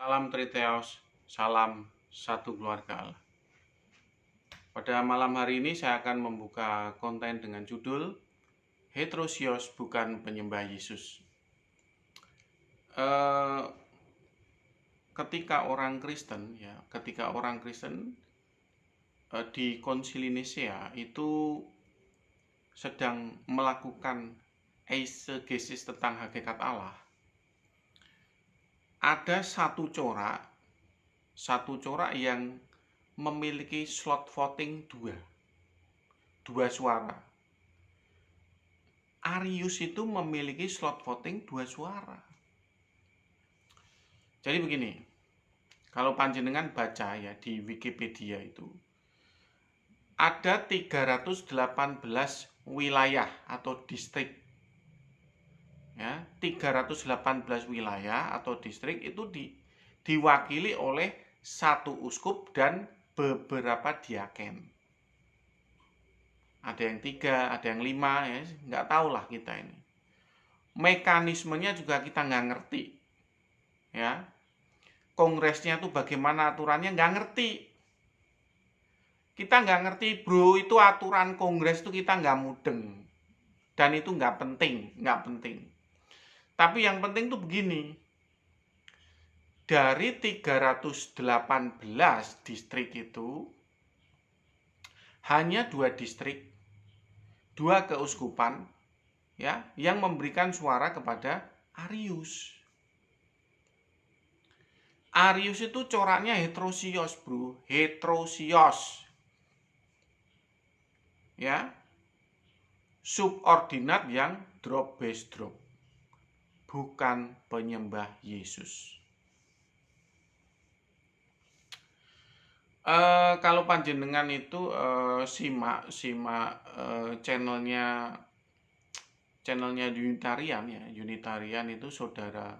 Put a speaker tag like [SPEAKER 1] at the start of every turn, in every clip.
[SPEAKER 1] Salam Triteos, salam satu keluarga Allah. Pada malam hari ini saya akan membuka konten dengan judul Heterosios bukan penyembah Yesus. Ketika orang Kristen di Konsili Nisea itu sedang melakukan eisegesis tentang hakikat Allah. Ada satu corak yang memiliki slot voting dua suara. Arius itu memiliki slot voting 2 suara. Jadi begini, kalau panjenengan baca ya di Wikipedia itu ada 318 wilayah atau distrik. Ya, 318 wilayah atau distrik itu diwakili oleh satu uskup dan beberapa diaken. Ada yang 3, ada yang 5, ya nggak tahu lah kita ini. Mekanismenya juga kita nggak ngerti, ya. Kongresnya tuh bagaimana aturannya nggak ngerti. Kita nggak ngerti, bro, itu aturan kongres itu kita nggak mudeng. Dan itu nggak penting. Tapi yang penting tuh begini. Dari 318 distrik itu hanya 2 distrik, 2 keuskupan ya yang memberikan suara kepada Arius. Arius itu coraknya heterosios, bro. Heterosios. Ya. Subordinat yang drop base drop. Bukan penyembah Yesus. Kalau panjenengan itu simak channelnya Unitarian ya. Unitarian itu saudara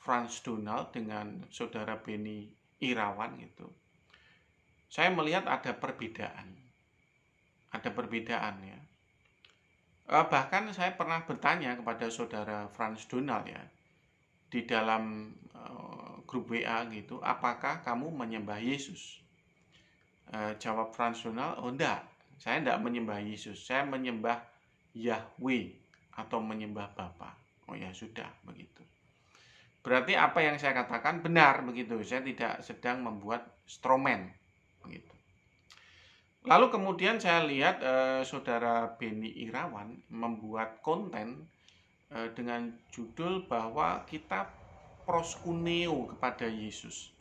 [SPEAKER 1] Frans Donald dengan saudara Benny Irawan gitu. Saya melihat ada perbedaan ya. Bahkan saya pernah bertanya kepada saudara Frans Donald ya di dalam grup WA gitu, apakah kamu menyembah Yesus? Jawab Frans Donald, oh enggak, saya enggak menyembah Yesus, saya menyembah Yahweh atau menyembah Bapa. Oh ya sudah begitu. Berarti apa yang saya katakan benar begitu. Saya tidak sedang membuat stroman begitu. Lalu kemudian saya lihat saudara Benny Irawan membuat konten dengan judul bahwa kita proskuneo kepada Yesus,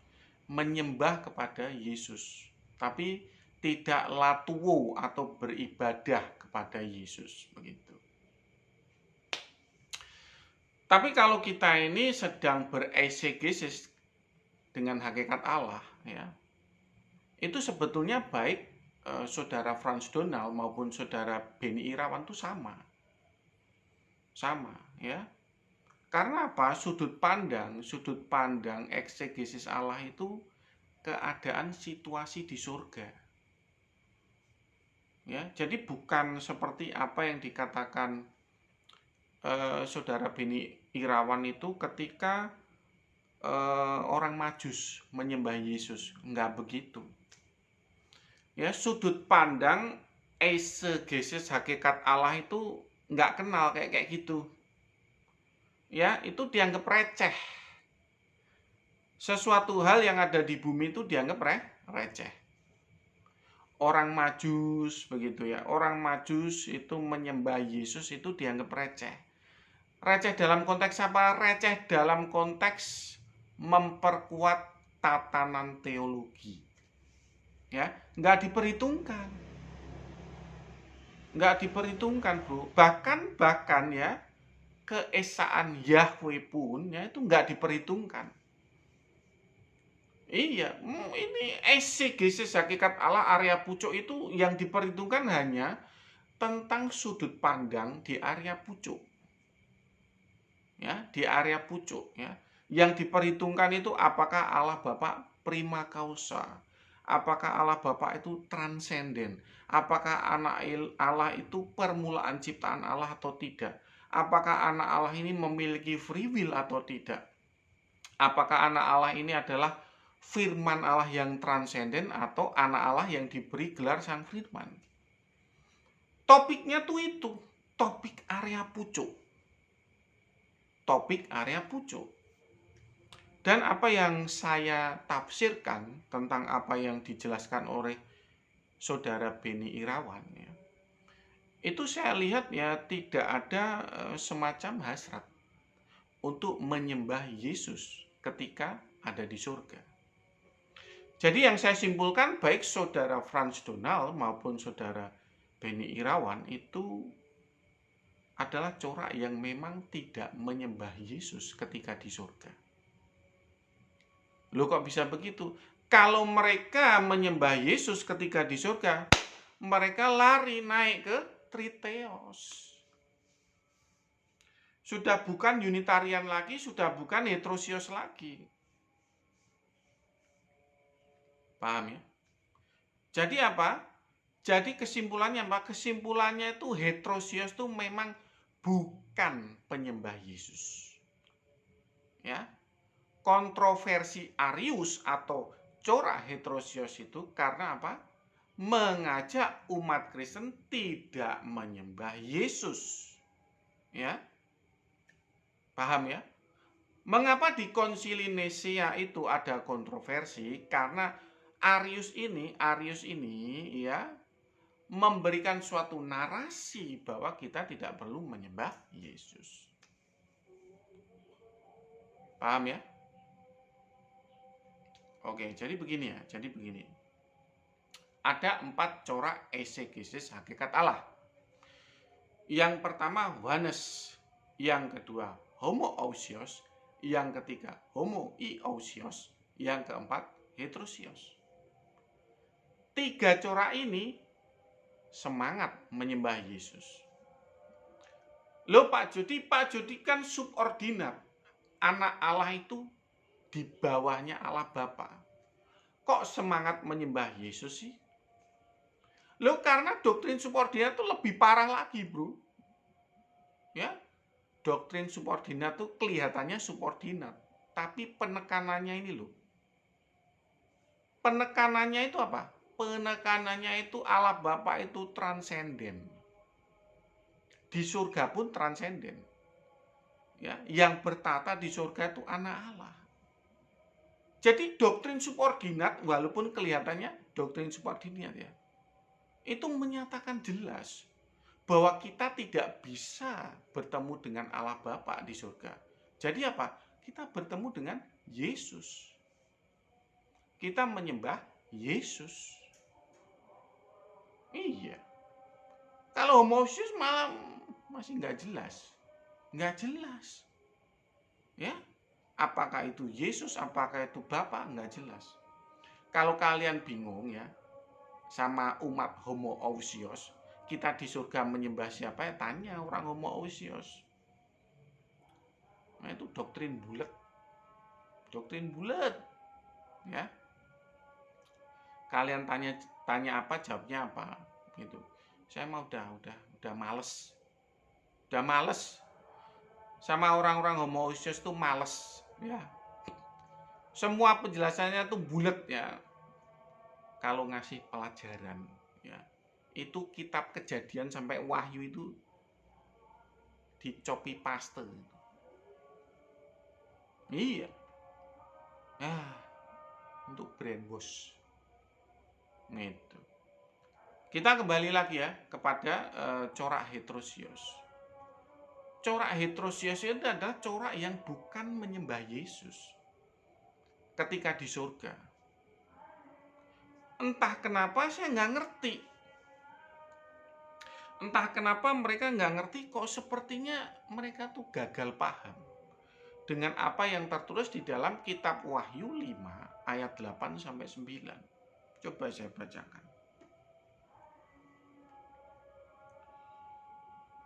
[SPEAKER 1] menyembah kepada Yesus, tapi tidak latuo atau beribadah kepada Yesus begitu. Tapi kalau kita ini sedang bereisegesis dengan hakikat Allah ya, itu sebetulnya baik saudara Frans Donald maupun saudara Benny Irawan itu sama ya. Karena apa? Sudut pandang eksegesis Allah itu keadaan situasi di surga. Ya, jadi bukan seperti apa yang dikatakan saudara Benny Irawan itu ketika orang Majus menyembah Yesus. Enggak begitu. Ya, sudut pandang eisegesis hakikat Allah itu enggak kenal kayak gitu. Ya, itu dianggap receh. Sesuatu hal yang ada di bumi itu dianggap receh. Orang Majus begitu ya. Orang Majus itu menyembah Yesus itu dianggap receh. Receh dalam konteks apa? Receh dalam konteks memperkuat tatanan teologi. Ya, nggak diperhitungkan, bro. Bahkan ya keesaan Yahweh pun ya itu nggak diperhitungkan. Iya, ini eisegesis hakikat Allah area pucuk itu yang diperhitungkan hanya tentang sudut pandang di area pucuk. Ya, di area pucuk ya. Yang diperhitungkan itu apakah Allah Bapa prima causa? Apakah Allah Bapa itu transenden? Apakah anak Allah itu permulaan ciptaan Allah atau tidak? Apakah anak Allah ini memiliki free will atau tidak? Apakah anak Allah ini adalah firman Allah yang transenden atau anak Allah yang diberi gelar sang firman? Topiknya tuh itu, topik area pucuk. Topik area pucuk. Dan apa yang saya tafsirkan tentang apa yang dijelaskan oleh saudara Beni Irawan ya, itu saya lihat ya tidak ada semacam hasrat untuk menyembah Yesus ketika ada di surga. Jadi yang saya simpulkan baik saudara Frans Donald maupun saudara Beni Irawan itu adalah corak yang memang tidak menyembah Yesus ketika di surga. Loh kok bisa begitu? Kalau mereka menyembah Yesus ketika di surga, mereka lari naik ke Triteos. Sudah bukan Unitarian lagi, sudah bukan Heterosios lagi. Paham ya? Jadi apa? Jadi kesimpulannya apa? Kesimpulannya itu Heterosios itu memang bukan penyembah Yesus. Ya. Kontroversi Arius atau corak Heterosios itu karena apa? Mengajak umat Kristen tidak menyembah Yesus. Ya. Paham ya? Mengapa di Konsili Nisea itu ada kontroversi? Karena Arius ini ya memberikan suatu narasi bahwa kita tidak perlu menyembah Yesus. Paham ya? Oke, jadi begini ya. Jadi begini. Ada 4 corak eksegesis hakikat Allah. Yang pertama Oneness, yang kedua Homoousios, yang ketiga Homoiousios, yang keempat Heterosios. 3 corak ini semangat menyembah Yesus. Loh Pak Jody kan subordinat. Anak Allah itu di bawahnya Allah Bapa. Kok semangat menyembah Yesus sih? Loh karena doktrin subordinat itu lebih parah lagi, bro. Ya, doktrin subordinat itu kelihatannya subordinat, tapi penekanannya ini loh. Penekanannya itu apa? Penekanannya itu Allah Bapa itu transenden. Di surga pun transenden. Ya, yang bertata di surga itu anak Allah. Jadi doktrin subordinat walaupun kelihatannya doktrin subordinat ya, itu menyatakan jelas bahwa kita tidak bisa bertemu dengan Allah Bapa di surga. Jadi apa? Kita bertemu dengan Yesus. Kita menyembah Yesus. Iya. Kalau homoousios malah masih nggak jelas. Nggak jelas. Ya. Apakah itu Yesus, apakah itu Bapa, nggak jelas. Kalau kalian bingung ya, sama umat homoousios, kita di surga menyembah siapa ya? Tanya orang homoousios. Nah itu doktrin bulat. Doktrin bulat. Ya. Kalian tanya apa, jawabnya apa gitu. Saya mah udah males. Udah males. Sama orang-orang homoousios tuh males, ya. Semua penjelasannya tuh bulat ya. Kalau ngasih pelajaran, ya. Itu kitab Kejadian sampai Wahyu itu dicopi paste. Iya. Untuk brainwash. Gitu. Kita kembali lagi ya kepada corak Heterosios. Corak Heterosios itu adalah corak yang bukan menyembah Yesus ketika di surga. Entah kenapa saya nggak ngerti. Entah kenapa mereka nggak ngerti kok sepertinya mereka tuh gagal paham dengan apa yang tertulis di dalam kitab Wahyu 5 ayat 8 sampai 9. Coba saya bacakan.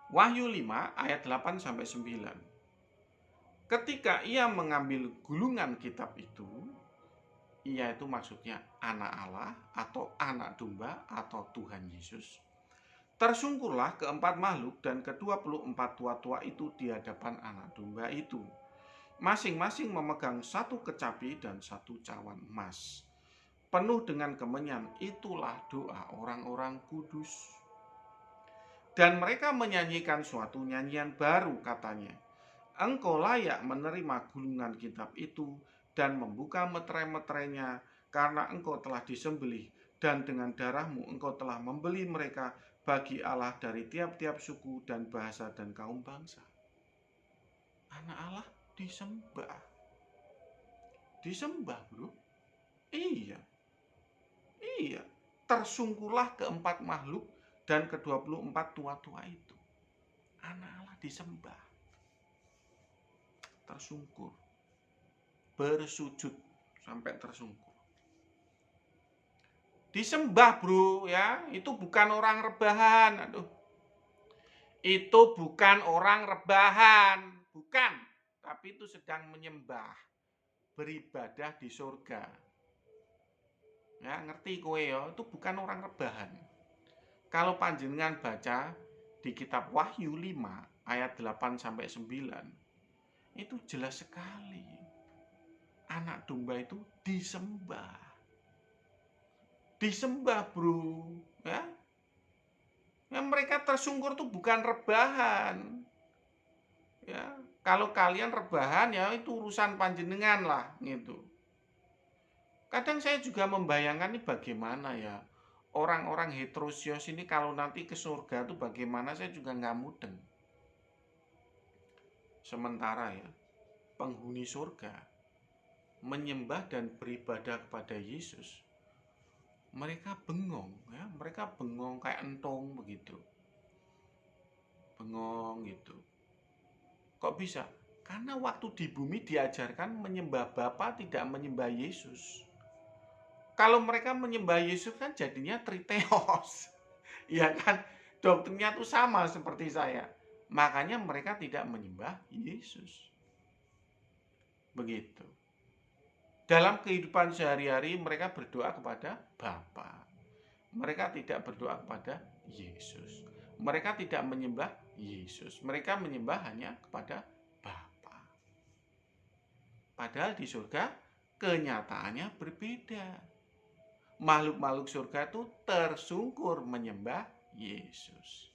[SPEAKER 1] Wahyu 5 ayat 8 sampai 9. Ketika ia mengambil gulungan kitab itu, ia itu maksudnya anak Allah atau anak domba atau Tuhan Yesus. Tersungkurlah keempat makhluk dan ke-24 tua-tua itu di hadapan anak domba itu. masing-masing memegang satu kecapi dan satu cawan emas. Penuh dengan kemenyan, itulah doa orang-orang kudus. Dan mereka menyanyikan suatu nyanyian baru, katanya, Engkau layak menerima gulungan kitab itu dan membuka meterai-meterainya, karena engkau telah disembelih, dan dengan darahmu engkau telah membeli mereka bagi Allah dari tiap-tiap suku dan bahasa dan kaum bangsa. Anak Allah disembah. Disembah, bro. Iya. Iya. Tersungkurlah keempat makhluk dan ke-24 tua-tua itu. Anak Allah disembah. Tersungkur. Bersujud sampai tersungkur. Disembah, bro, ya. Itu bukan orang rebahan. Aduh. Itu bukan orang rebahan. Bukan. Tapi itu sedang menyembah. Beribadah di surga. Ya, ngerti kowe ya, itu bukan orang rebahan. Kalau panjenengan baca di kitab Wahyu 5 ayat 8 sampai 9, itu jelas sekali. Anak domba itu disembah. Disembah, bro, ya. Yang mereka tersungkur itu bukan rebahan. Ya, kalau kalian rebahan ya itu urusan panjenengan lah gitu. Kadang saya juga membayangkan ini bagaimana ya orang-orang heterosios ini kalau nanti ke surga itu bagaimana, saya juga nggak mudeng. Sementara ya penghuni surga menyembah dan beribadah kepada Yesus, mereka bengong ya, mereka bengong kayak entong begitu, bengong gitu. Kok bisa? Karena waktu di bumi diajarkan menyembah Bapa, tidak menyembah Yesus. Kalau mereka menyembah Yesus kan jadinya triteos. Ya kan? Doktrinnya tuh sama seperti saya. Makanya mereka tidak menyembah Yesus. Begitu. Dalam kehidupan sehari-hari mereka berdoa kepada Bapa. Mereka tidak berdoa kepada Yesus. Mereka tidak menyembah Yesus. Mereka menyembah hanya kepada Bapa. Padahal di surga kenyataannya berbeda. Makhluk-makhluk surga itu tersungkur menyembah Yesus.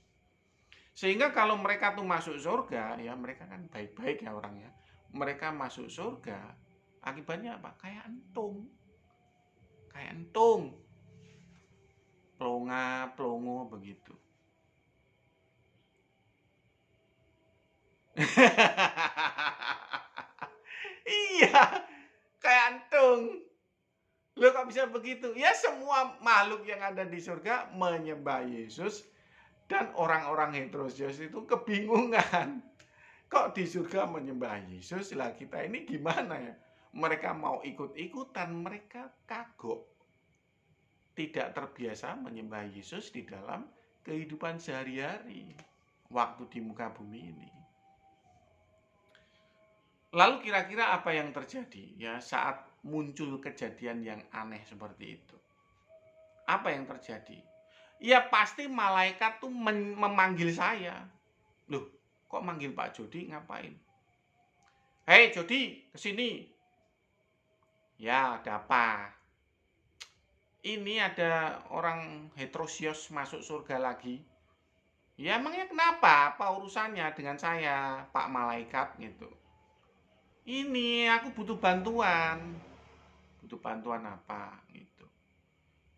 [SPEAKER 1] Sehingga kalau mereka tuh masuk surga, ya mereka kan baik-baik ya orangnya. Mereka masuk surga, akibatnya apa? Kayak entung. Kayak entung. Plonga, plongo begitu. Iya, kayak entung. Loh kok bisa begitu? Ya semua makhluk yang ada di surga menyembah Yesus, dan orang-orang heterosius itu kebingungan. Kok di surga menyembah Yesus, lah kita ini gimana ya? Mereka mau ikut-ikutan, mereka kagok. Tidak terbiasa menyembah Yesus di dalam kehidupan sehari-hari waktu di muka bumi ini. Lalu kira-kira apa yang terjadi ya saat muncul kejadian yang aneh seperti itu? Apa yang terjadi? Ya pasti malaikat tuh memanggil saya. Loh, kok manggil Pak Jody ngapain? Hei Jody, kesini. Ya, ada apa? Ini ada orang heterosios masuk surga lagi. Ya emangnya kenapa? Apa urusannya dengan saya, Pak Malaikat gitu? Ini aku butuh bantuan. Butuh bantuan apa gitu.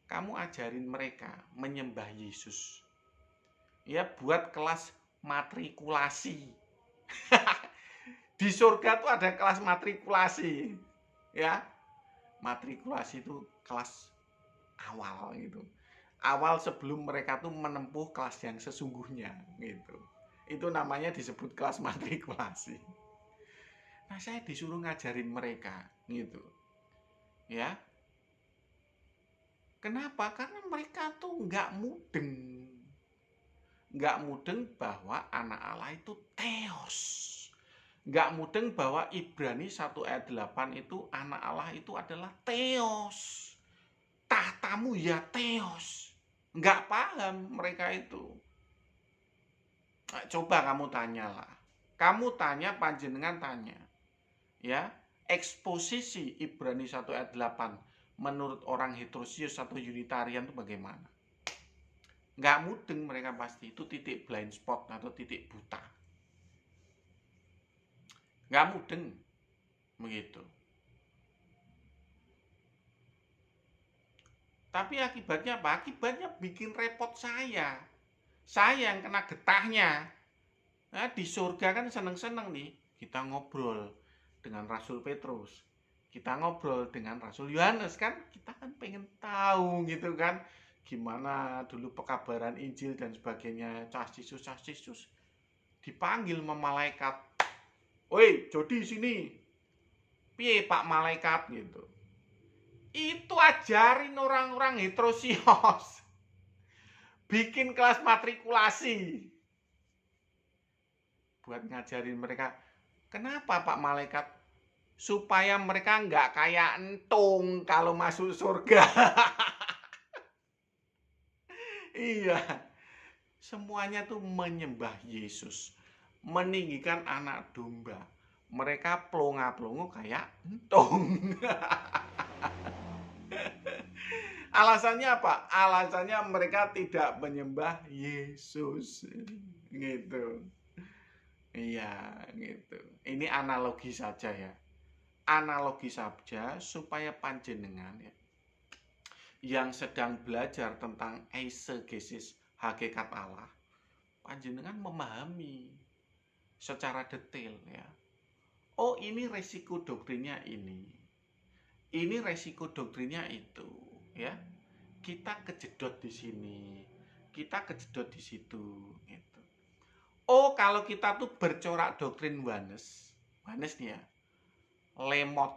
[SPEAKER 1] Kamu ajarin mereka menyembah Yesus. Ya buat kelas matrikulasi. Di surga tuh ada kelas matrikulasi. Ya. Matrikulasi itu kelas awal gitu. Awal sebelum mereka tuh menempuh kelas yang sesungguhnya gitu. Itu namanya disebut kelas matrikulasi. Nah, saya disuruh ngajarin mereka gitu. Ya. Kenapa? Karena mereka tuh nggak mudeng. Nggak mudeng bahwa anak Allah itu theos. Nggak mudeng bahwa Ibrani 1 ayat 8 itu anak Allah itu adalah theos. Tahtamu ya theos. Nggak paham mereka itu. Nah, coba kamu tanyalah. Kamu tanya, panjenengan tanya. Ya, eksposisi Ibrani 1 ayat 8 menurut orang heterosius atau Unitarian itu bagaimana? Nggak mudeng mereka pasti, itu titik blind spot atau titik buta. Nggak mudeng, begitu. Tapi akibatnya apa? Akibatnya bikin repot saya. Saya yang kena getahnya. Nah, di surga kan seneng-seneng nih. Kita ngobrol dengan Rasul Petrus. Kita ngobrol dengan Rasul Yohanes kan. Kita kan pengen tahu gitu kan. Gimana dulu pekabaran Injil dan sebagainya. Cas Yesus. Dipanggil sama malaikat. Woi, Jodi sini. Piye Pak Malaikat gitu. Itu ajarin orang-orang heterosios. Bikin kelas matrikulasi. Buat ngajarin mereka. Kenapa Pak Malaikat? Supaya mereka nggak kayak entung kalau masuk surga. Iya. Semuanya tuh menyembah Yesus. Meninggikan anak domba. Mereka plonga-plongo kayak entung. Alasannya apa? Alasannya mereka tidak menyembah Yesus. Gitu. Iya, gitu. Ini analogi saja ya. Analogi saja supaya panjenengan ya, yang sedang belajar tentang eisegesis hakikat Allah, panjenengan memahami secara detail ya. Oh, ini resiko doktrinnya ini. Ini resiko doktrinnya itu, ya. Kita kejedot di sini, kita kejedot di situ, gitu. Oh, kalau kita tuh bercorak doktrin Oneness nih ya, lemot,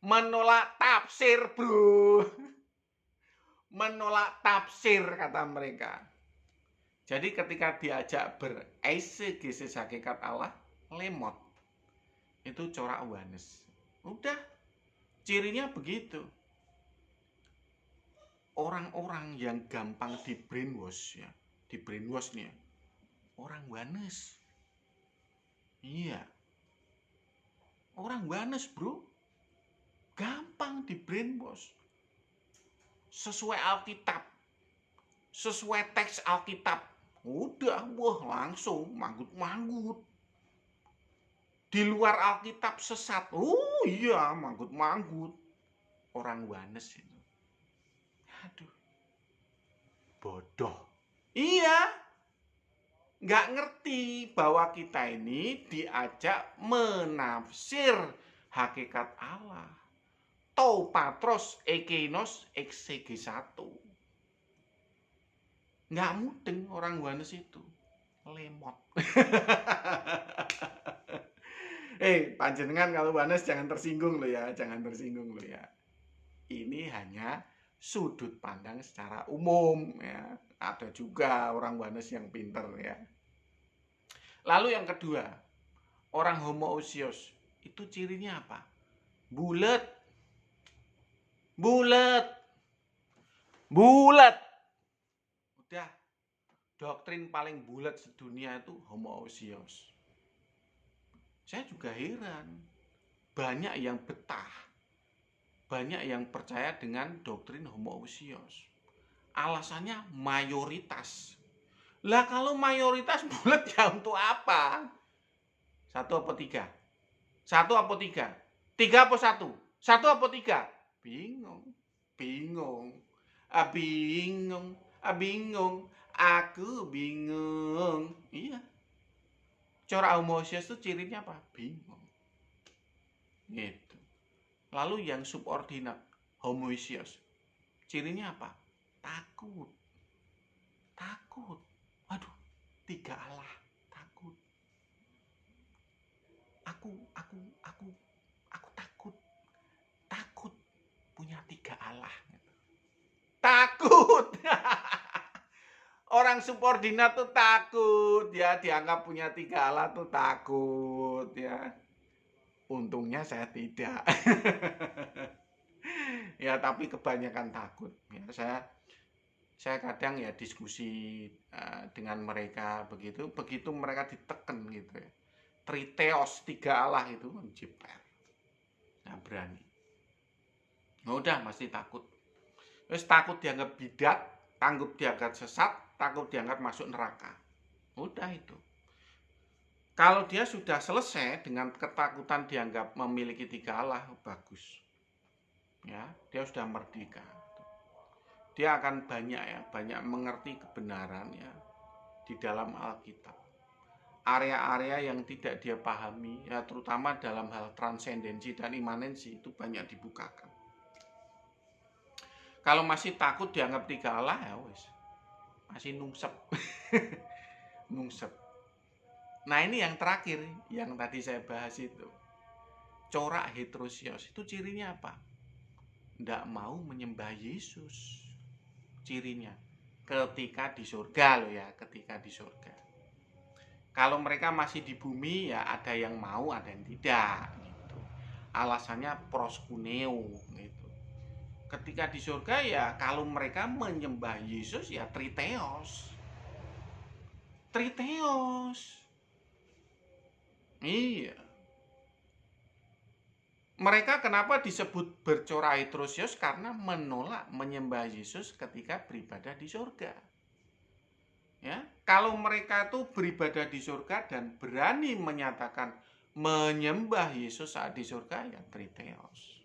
[SPEAKER 1] menolak tafsir bro, menolak tafsir kata mereka. Jadi ketika diajak bereisegesis hakikat Allah, lemot. Itu corak Oneness. Udah, cirinya begitu. Orang-orang yang gampang di brainwash ya, di brainwash nih ya, orang Oneness. Iya. Orang Oneness, bro. Gampang di brainwash. Sesuai Alkitab. Sesuai teks Alkitab. Udah, wah langsung manggut-manggut. Di luar Alkitab sesat. Oh iya, manggut-manggut. Orang Oneness itu. Aduh. Bodoh. Iya. Nggak ngerti bahwa kita ini diajak menafsir hakikat Allah. To patros ekenos exegesatu. Nggak mudeng orang Oneness itu. Lemot. Panjenengan kalau Oneness jangan tersinggung loh ya. Jangan tersinggung loh ya. Ini hanya sudut pandang secara umum ya. Ada juga orang Oneness yang pinter ya. Lalu yang kedua, orang homoousios itu cirinya apa? Bulet. Udah, doktrin paling bulat sedunia itu homoousios. Saya juga heran, banyak yang betah, banyak yang percaya dengan doktrin homoousios. Alasannya mayoritas. Lah kalau mayoritas bulat ya untuk apa? 1 apa 3? 1 apa 3? 3 apa 1? 1 apa 3? Bingung. Aku bingung. Iya. Corak homoousios itu cirinya apa? Bingung. Gitu. Lalu yang subordinat homoousios, cirinya apa? Takut. Aduh, 3 Allah. Takut. Aku takut punya 3 Allah. Takut. Orang subordinat tuh takut ya, dianggap punya 3 Allah tuh takut ya. Untungnya saya tidak. Ya, tapi kebanyakan takut. Ya, saya kadang ya diskusi dengan mereka begitu mereka diteken gitu ya. Triteos, 3 Allah itu jiper. Nggak berani. Udah pasti takut. Terus takut dianggap bidat, takut dianggap sesat, takut dianggap masuk neraka. Udah itu. Kalau dia sudah selesai dengan ketakutan dianggap memiliki 3 Allah, bagus. Ya, dia sudah merdeka. Dia akan banyak mengerti kebenaran ya di dalam Alkitab. Area-area yang tidak dia pahami, ya terutama dalam hal transendensi dan imanensi itu banyak dibukakan. Kalau masih takut dianggap 3 Allah, ya wis. Masih nungsep. Nungsep. Nah, ini yang terakhir yang tadi saya bahas itu. Corak heterosios itu cirinya apa? Tidak mau menyembah Yesus. Cirinya ketika di surga loh ya, ketika di surga. Kalau mereka masih di bumi ya ada yang mau, ada yang tidak gitu. Alasannya proskuneo gitu. Ketika di surga ya kalau mereka menyembah Yesus ya triteos. Triteos. Iya. Mereka kenapa disebut bercorak heterosios? Karena menolak menyembah Yesus ketika beribadah di surga. Ya, kalau mereka itu beribadah di surga dan berani menyatakan menyembah Yesus saat di surga, ya triteos.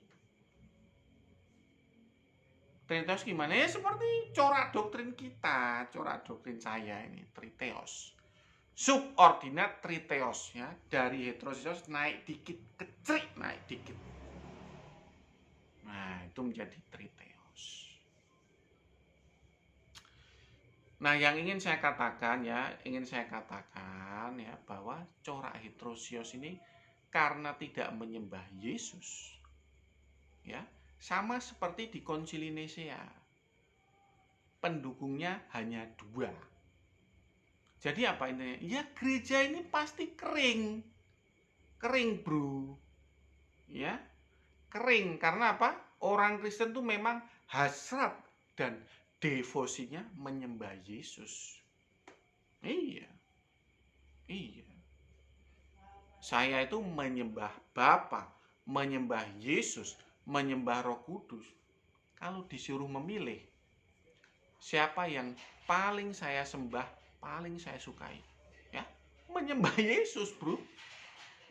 [SPEAKER 1] Triteos gimana? Ya seperti corak doktrin kita, corak doktrin saya ini, triteos. Subordinat triteos ya, dari heterosios naik dikit, kecrik naik dikit. Nah, itu menjadi triteos. Nah, yang ingin saya katakan ya bahwa corak heterosios ini karena tidak menyembah Yesus. Ya, sama seperti di Konsili Nisea. Pendukungnya hanya 2. Jadi apa ini? Ya gereja ini pasti kering. Kering, bro. Ya, kering. Karena apa? Orang Kristen tuh memang hasrat dan devosinya menyembah Yesus. Iya. Iya. Saya itu menyembah Bapa, menyembah Yesus, menyembah Roh Kudus. Kalau disuruh memilih, siapa yang paling saya sembah, paling saya sukai? Ya, menyembah Yesus, bro.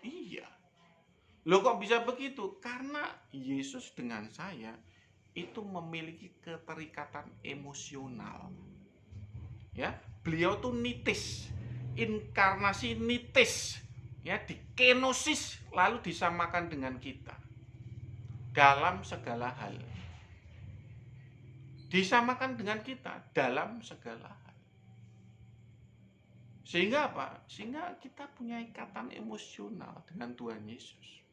[SPEAKER 1] Iya. Loh kok bisa begitu? Karena Yesus dengan saya itu memiliki keterikatan emosional. Ya, beliau tuh nitis, inkarnasi nitis, ya dikenosis lalu disamakan dengan kita dalam segala hal. Disamakan dengan kita dalam segala hal. Sehingga apa? Sehingga kita punya ikatan emosional dengan Tuhan Yesus.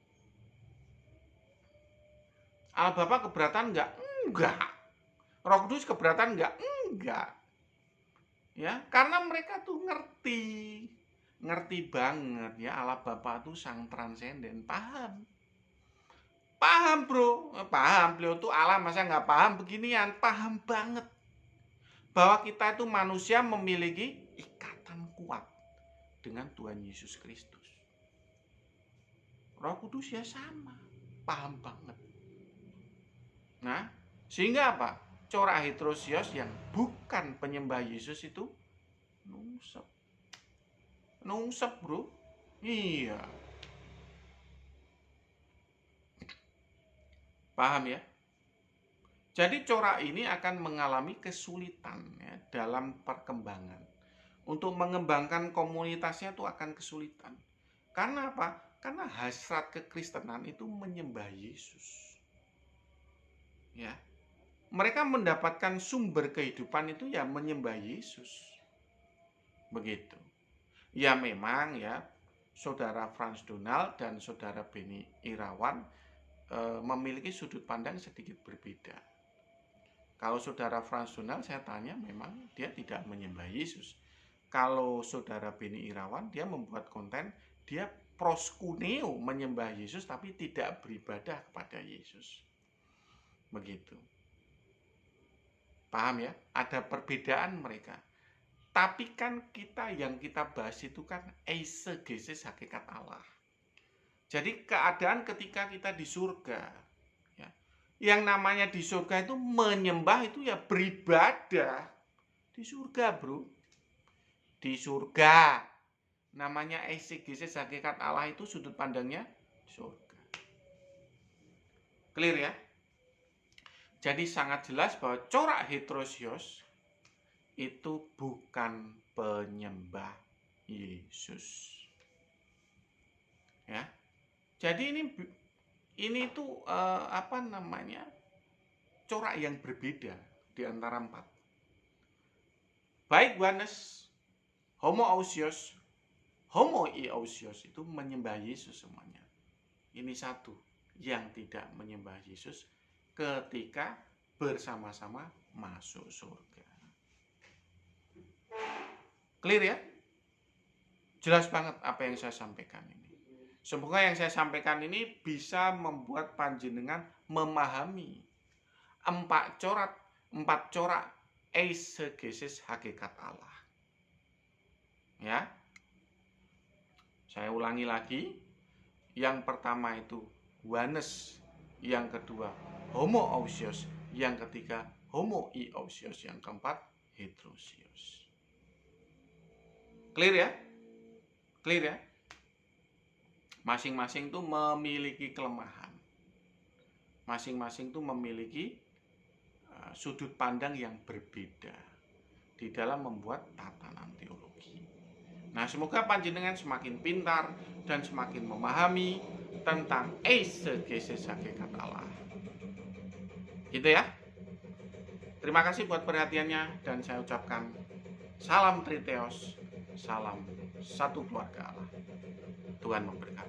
[SPEAKER 1] Allah Bapa keberatan enggak? Enggak. Roh Kudus keberatan enggak? Enggak. Ya, karena mereka tuh ngerti banget ya, Allah Bapa itu sang transenden, paham, bro, paham. Beliau tuh Allah, masa nggak paham beginian? Paham banget bahwa kita itu manusia memiliki ikatan kuat dengan Tuhan Yesus Kristus. Roh Kudus ya sama, paham banget. Nah, sehingga apa? Corak heterosios yang bukan penyembah Yesus itu nungsep, bro. Iya. Paham ya? Jadi corak ini akan mengalami kesulitan ya, dalam perkembangan. Untuk mengembangkan komunitasnya itu akan kesulitan. Karena apa? Karena hasrat kekristenan itu menyembah Yesus. Ya. Mereka mendapatkan sumber kehidupan itu ya menyembah Yesus. Begitu. Ya memang ya, Saudara Frans Donald dan Saudara Beni Irawan memiliki sudut pandang sedikit berbeda. Kalau Saudara Frans Donald saya tanya memang dia tidak menyembah Yesus. Kalau Saudara Beni Irawan dia membuat konten dia proskuneo menyembah Yesus tapi tidak beribadah kepada Yesus. Begitu. Paham ya? Ada perbedaan mereka. Tapi kan yang kita bahas itu kan eisegesis hakikat Allah. Jadi keadaan ketika kita di surga, ya, yang namanya di surga itu menyembah itu ya beribadah. Di surga bro. Di surga. Namanya eisegesis hakikat Allah itu sudut pandangnya surga. Clear ya? Jadi sangat jelas bahwa corak heterosios itu bukan penyembah Yesus. Ya. Jadi ini tuh corak yang berbeda di antara empat. Baik oneness, homoousios, homoiousios itu menyembah Yesus semuanya. Ini satu yang tidak menyembah Yesus ketika bersama-sama masuk surga. Clear ya? Jelas banget apa yang saya sampaikan ini. Semoga yang saya sampaikan ini bisa membuat panjenengan memahami empat corak eisegesis hakikat Allah. Ya. Saya ulangi lagi. Yang pertama itu oneness, yang kedua homoousios, yang ketiga homoiousios, yang keempat heterosios. Clear ya? Clear ya? Masing-masing itu memiliki kelemahan. Masing-masing itu memiliki sudut pandang yang berbeda di dalam membuat tatanan teologi. Nah, semoga panjenengan semakin pintar dan semakin memahami tentang eisegesis hakikat Allah. Gitu ya. Terima kasih buat perhatiannya dan saya ucapkan salam Triteos, salam satu keluarga Allah. Tuhan memberkati.